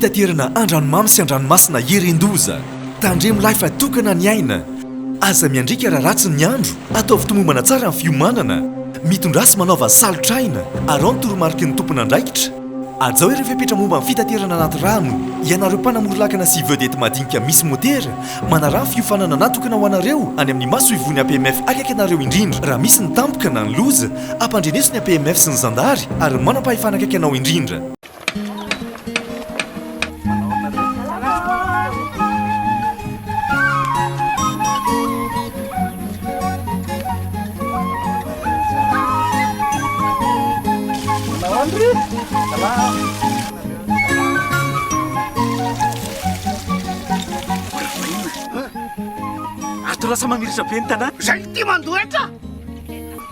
fitaterana andranomamy sy andranomasina Herendoza. Tandremo lahy fa tokana ny aina. Aza miandrika raha ratsy ny andro, ataovy tomombana tsara amin'ny fiomanana. Mitondrasy manaova salotraina, arao ny toromarika ny tompona andraikitra. Azao ireo fepetra momba amin'ny fitaterana anaty rano. Ianareo mpanamory-lakana sy vedety madinika misy motera, manarà ny fiofanana natokana ho anareo any amin'ny maso ivony APMF akaiky anareo indrindra. Raha misy ny tampoka na ny loza, ampandreneso ny APMF sy ny zandary ary manam-pahefana akaiky anao indrindra. Ato lasa mamiritra be ny tanàna. Zay ty mandoetra.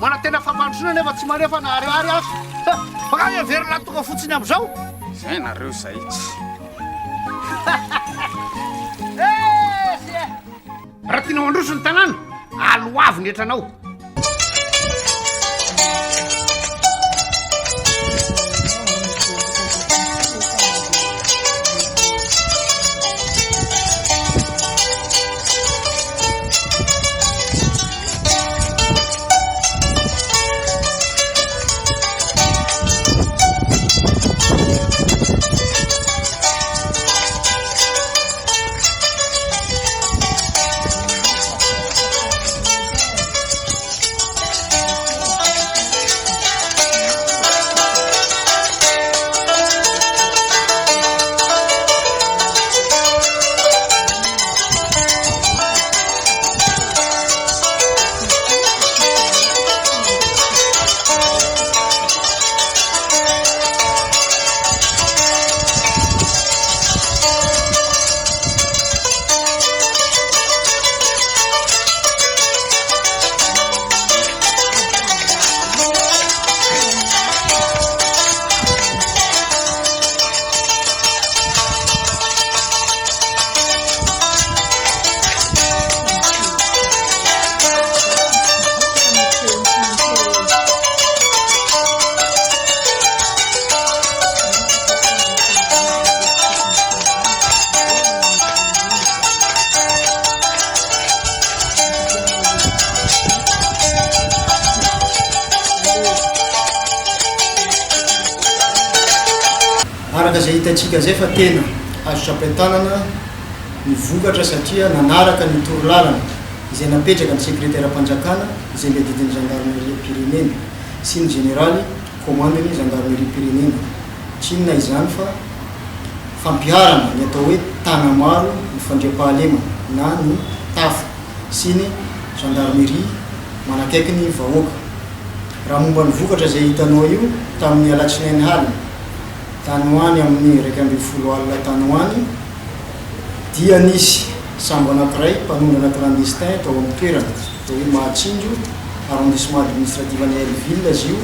Mana tena fampandrosoana nefa tsy manefa na ariary azo. Baka everina tonga fotsiny am'izao. Zay nareo zay tsy. Raha tiana mandroso ny tanàna, aloavy ny etranao. Araka zay hitantsika zay fa tena azo sapatanana ny vokatra satria nanaraka ny torolalana izay napetraka ny sekretera mpanjakana izay miadidiny gendarmerie Pyrénées sy ny généraly commandeny gendarmerie Pyrénées. Tsy inona izany fa fampiharana ny atao hoe tana maro ny fandriam-pahalema na ny tafa sy ny gendarmerie manakaiky ny vahoaka. Raha momba ny vokatra zay hitanao io tamin'ny alatsinainy halina tany hoany amin'ny 2 alina tany hoany dia nisy sambo anankiray mpanondrana clandestin tao amin'ny toerana tao hoe Mahatsinjo arrondissement administratif any Aileville azy io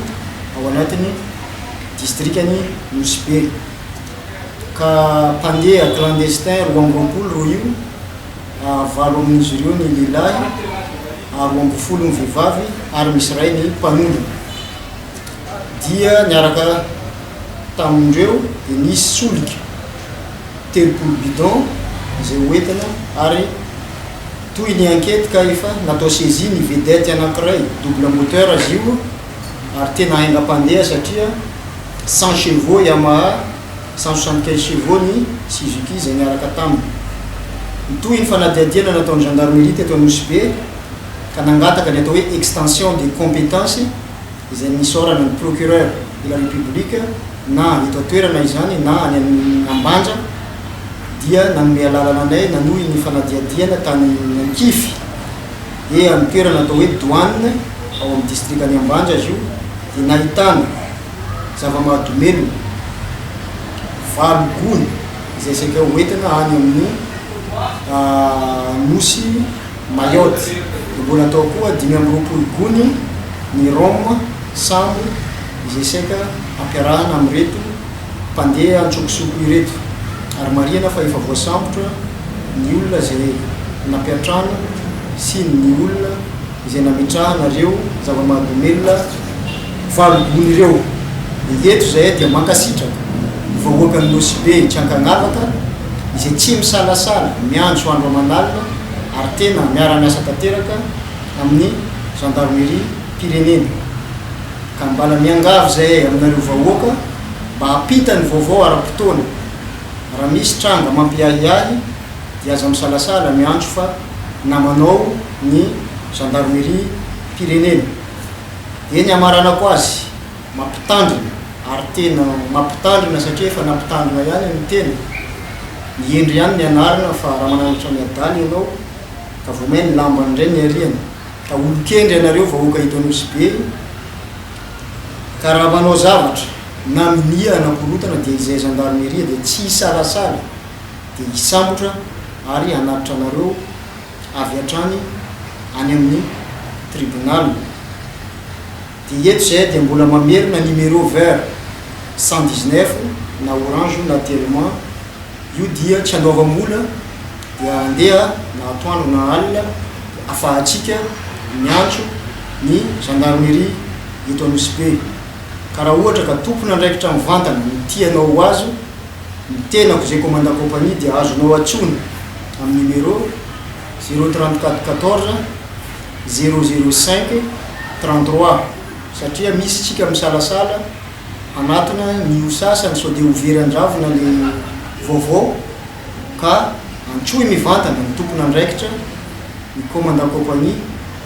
ao anatiny districtany Nosy. Ka mpandeha clandestin 20 ro io, 9 amin'izy ireo ny lehilahy, 20 ny vehivavy ary misy ray ny mpanondrana. Dia niaraka tamindreo dia nisy solika 3 bidon izay hoentina ary toy ny enquête ka efa natao saisie ny vedety anankiray double moteur azy io ary tena haingam-pandeha satria 100 chevaux Yamaha 175 chevaux ny Suzuki izay niaraka taminy. Toy ny fanadihadiana nataon'ny gendarmerie teto Nosy ka nangataka ny atao hoe extension des compétences izay nisorana ny procureur de la République na eto toerana izany na any Ambanja dia nanome alalana anay nanohy ny fanadihadiana tany Ankify e amin'ny toerana atao hoe douane ao amin'ny district any Ambanja izy io dia nahitana zava-mahadomelona 20 gony izay saka hoentina any amin'ny Nosy Mayotte. Mbola atao koa 520 gony ny rhum sambo izay saka ampiarahana amin'ireto mpandeha antsokosoko ireto ary marihana fa efa voasambotra ny olona izay nampiatrana sy ny olona izay nametrahanareo zava-mahadomelona 20 gony ireo. Eto zay dia mankasitraka vahoakany nosy be tsy ankagnavaka izay tsy misalasala miandro andro amanalina ary tena miara-miasa tanteraka amin'ny gendarmerie pirenena ka mbala miangavy zay aminareo vahoaka mba hampitany vaovao ara-potoana raha misy tranga mampiahiahy dia aza misalasala miandro fa namanao ny gendarmerie pirenena eny amaranako azy mampitandrina ary tena mampitandrina satria efa nampitandrina ihany ny tena miendry ihany ny anarina fa raha mananatra miadaly ianao ka vomay ny lambany indray ny ariana ka olokendry ianareo vahoaka hitanosy be ka raha manao zavatra na minia anakorotana dia izay gendarmerie dia tsy hisalasala dia hisambotra ary anatitra anareo avy hatrany any amin'ny tribunal dia eto zay dia mbola mamerina numéro vert 119 na orange na tellement io dia tsy andoava-mola dia andeha na atoandro na alina afahantsika miantso ny gendarmerie eto anosy be ka raha ohatra ka tompona andraikitra mivantana nitianao azo mitenako zay commandant compagnie dia azonao atsona amin'ny numéro 03414 005 33 satria misy tsika misalasala anatona ny sasany sao dia overan-dravona le vaovao ka antsoy mivantana ny tompona andraikitra ny commandant compagnie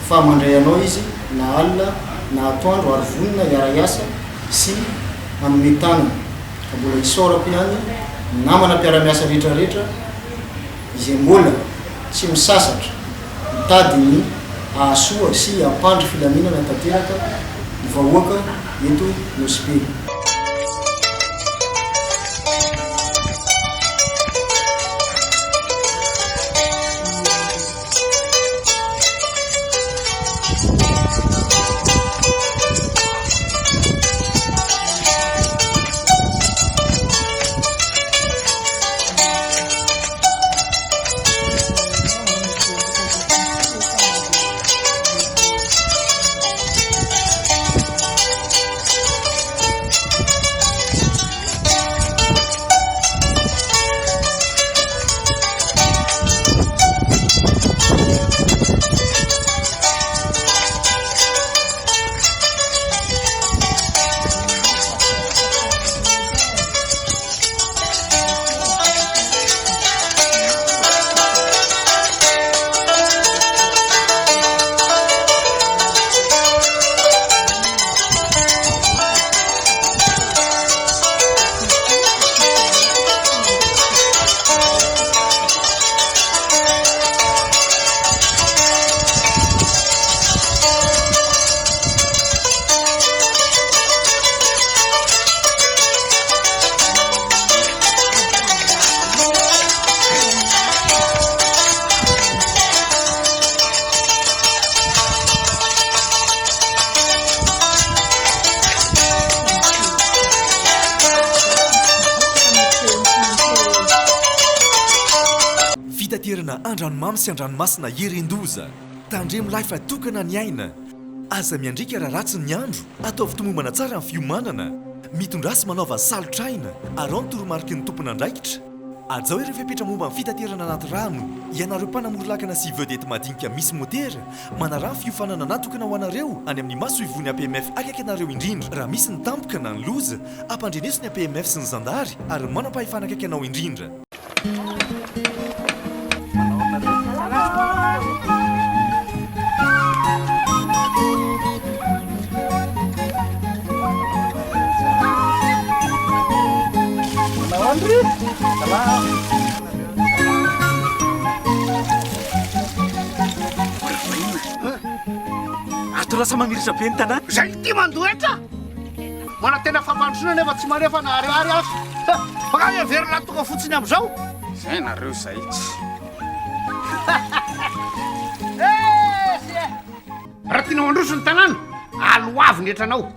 fa mandray anao izy na alina na atoandro ary vonina iara-iasa sy manome tanana ka mbola hisaorako ihany namana mpiara-miasa rehetrarehetra izay mbola tsy misasatra mitady ny ahasoa sy ampandry filaminana tanteraka ny vahoaka eto nosy be fitaterana andranomamy sy andranomasina herendoza tandremo lahy fa tokana ny aina aza miandrika raha ratsy ny andro atao fitomombana tsara amin'ny fiomanana mitondrasy manaova salotraina arao ny toromarika ny tompona andraikitra azao ireo fepetra momba amin'ny fitaterana anaty rano ianareo mpanamory-lakana sy vedety madinika misy motera manarano fiofanana natokana ho anareo any amin'ny maso ivony APMF akaiky anareo indrindra raha misy ny tampoka na ny loza ampandreneso ny APMF sy ny zandary ary manam-pahefana akaiky anao indrindra ato lasa mamiritra be ny tanàna zay ty mandoetra mana tena fampandrosona nefa tsy manefa na ariary azo maka everina tonga fotsiny am'izao zay nareo zay tsy raha tianao androso ny tanàna aloavy ny etranao